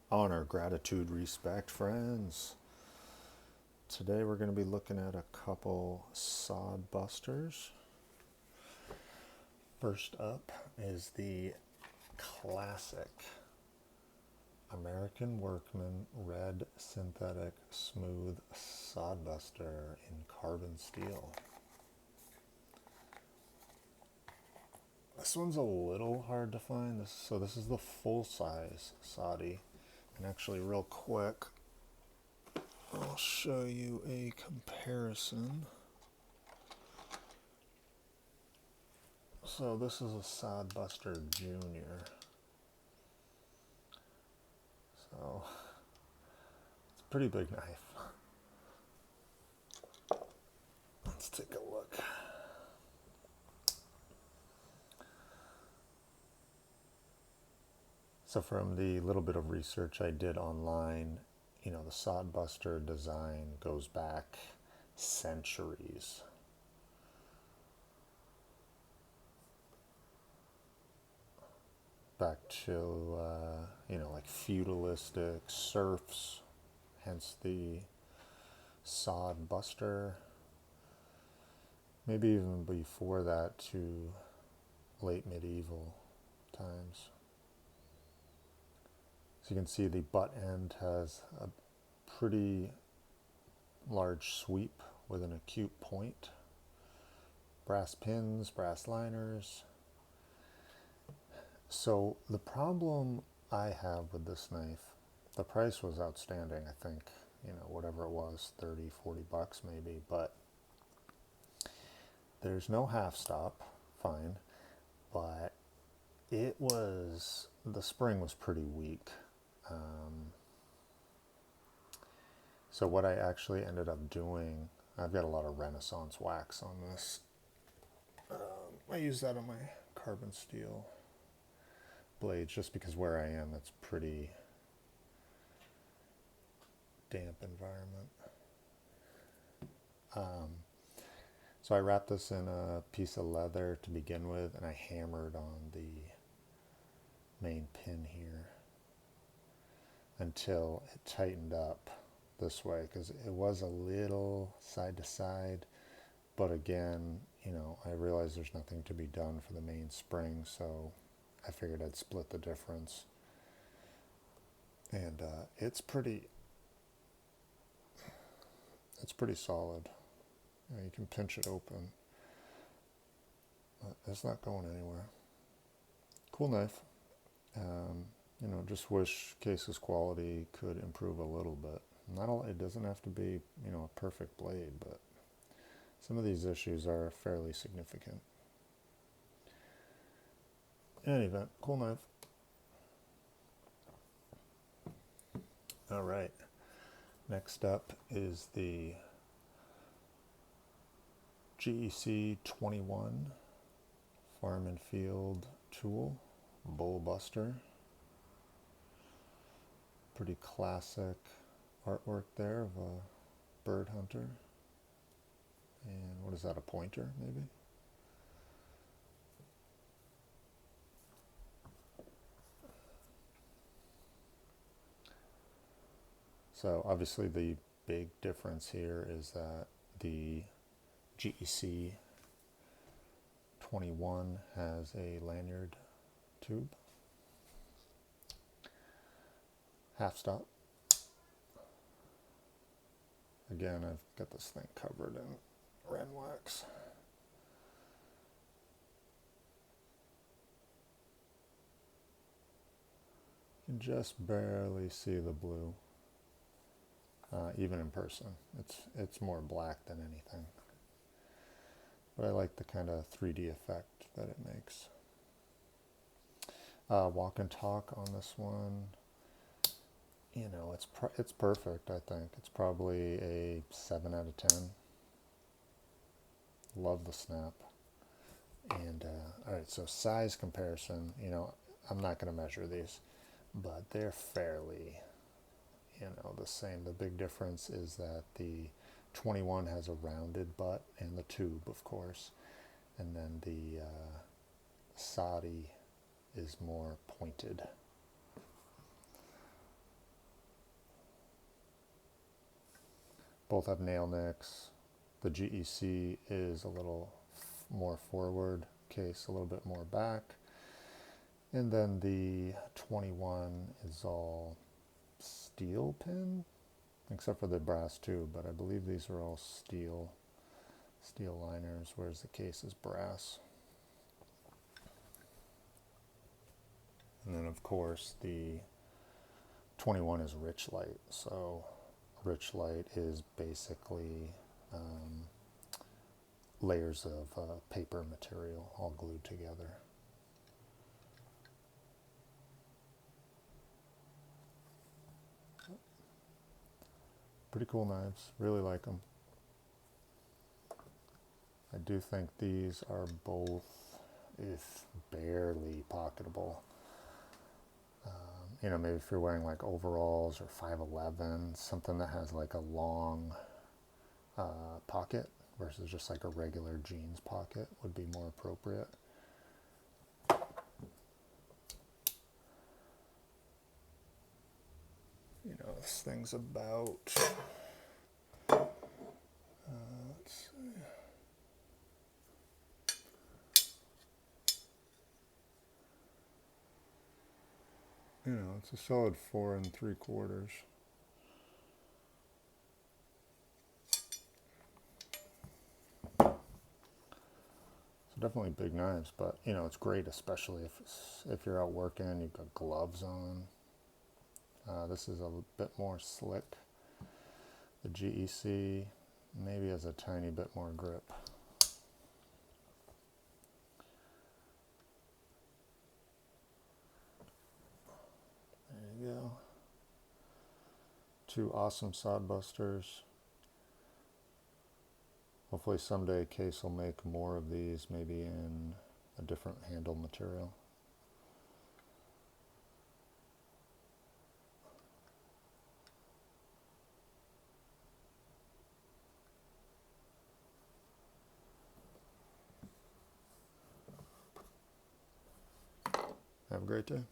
Honor, gratitude, respect, friends. Today we're going to be looking at a couple Sodbusters. First up is the classic American Workman Red Synthetic Smooth Sodbuster in carbon steel. This one's a little hard to find. This is the full size Soddy. And actually real quick, I'll show you a comparison. So this is a Sodbuster Junior. So it's a pretty big knife. Let's take a look. So from the little bit of research I did online, the Sodbuster design goes back centuries. Back to, like feudalistic serfs, hence the Sodbuster. Maybe even before that to late medieval times. So you can see the butt end has a pretty large sweep with an acute point. Brass pins, brass liners. So the problem I have with this knife, the price was outstanding, I think, whatever it was, 30, 40 bucks maybe, but there's no half stop, fine, but the spring was pretty weak. So what I actually ended up doing, I've got a lot of Renaissance wax on this. I use that on my carbon steel blades just because where I am, it's pretty damp environment. So I wrapped this in a piece of leather to begin with, and I hammered on the main pin here until it tightened up this way, because it was a little side to side, but again, I realized there's nothing to be done for the main spring, so I figured I'd split the difference. And it's pretty solid. You can pinch it open, but it's not going anywhere. Cool knife. Just wish case's quality could improve a little bit. It doesn't have to be, a perfect blade, but some of these issues are fairly significant. In any event, cool knife. All right. Next up is the GEC 21 Farm and Field tool, Bullbuster. Pretty classic artwork there of a bird hunter. And what is that, a pointer maybe? So obviously the big difference here is that the GEC 21 has a lanyard tube, half stop. Again, I've got this thing covered in Ren wax. You can just barely see the blue, even in person. It's more black than anything. But I like the kind of 3D effect that it makes. Walk and talk on this one. It's perfect, I think. It's probably a 7 out of 10. Love the snap. And, alright, so size comparison, I'm not going to measure these, but they're fairly, the same. The big difference is that the 21 has a rounded butt and the tube, of course, and then the Soddy is more pointed. Both have nail nicks. The GEC is a little more forward case, a little bit more back. And then the 21 is all steel pin, except for the brass too, but I believe these are all steel liners, whereas the case is brass. And then of course the 21 is richlite. So richlite is basically layers of paper material all glued together. Pretty cool knives, really like them. I do think these are both, if barely pocketable. You know, maybe if you're wearing like overalls or 511, something that has like a long pocket versus just like a regular jeans pocket would be more appropriate. You know, this thing's about, let's see. You know, it's a solid 4 3/4. So definitely big knives, but you know, it's great, especially if you're out working, you've got gloves on. This is a bit more slick. The GEC maybe has a tiny bit more grip. There you go. 2 awesome Sodbusters. Hopefully someday Case will make more of these, maybe in a different handle material. Have a great day.